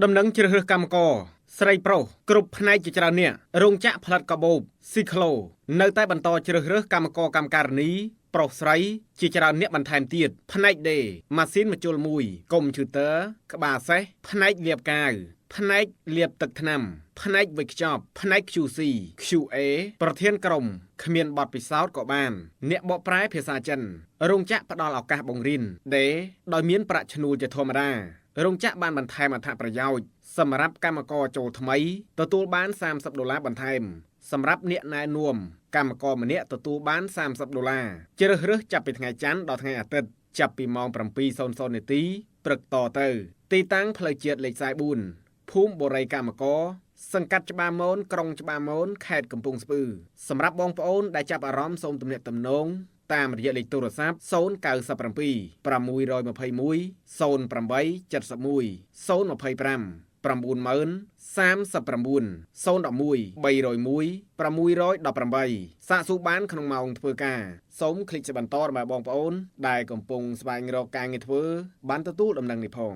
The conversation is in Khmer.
ដំណឹងជ្រើសរើសកម្មករស្រីប្រុសគ្រប់ផ្នែកជាច្រើនអ្នករោងចក្រផលិតកាបូបស៊ីក្លូនៅតែបន្តជ្រើសរើសកម្មករកម្មការិនីប្រុសស្រីជាច្រើនអ្នកបន្ថែមទៀតផ្នែកដេម៉ាស៊ីនម្ជុលមួយកុំព្យូទ័រក្បាលសេះផ្នែកលាបកាវផ្នែកលាបទឹកថ្នាំផ្នែកវេចខ្ចប់ផ្នែក QC QA ប្រធានក្រុមគ្មានបទពិសោធន៍ក៏បានអ្នកបកប្រែភាសាចិនរោងចក្រផ្ដល់ឱកាសបង្រៀនដេដោយមានប្រាក់ឈ្នួលជាធម្មតារោងចក្របានបន្ថែមអត្ថប្រយោជន៍សម្រាប់កម្មករចូលថ្មីទទួលបាន$30បន្ថែមសម្រាប់អ្នកណែនាំកម្មករម្នាក់ទទួលបាន$30ជ្រើសរើសចាប់ពីថ្ងៃច័ន្ទដល់ថ្ងៃអាទិត្យចាប់ពីម៉ោង 7:00 នាទីព្រឹកតទៅទីតាំងផ្លូវជាតិលេខ44ភូមិបូរីកម្មករសង្កាត់ច្បារមនក្រុងច្បារមនខេត្តកំពង់ស្ពឺសម្រាប់បងប្អូនដែលចាប់អារម្មណ៍សូមទំនាក់ទំនងតាមរយៈលេខទូរស័ព្ទ097 621 0871 025 90039 011 301 618សាកសួរបានក្នុងម៉ោងធ្វើការសូមคลิกជាបន្តរបស់បងប្អូនដែលកំពុងស្វែងរកការងារធ្វើបានទទួលដំណឹងនេះផង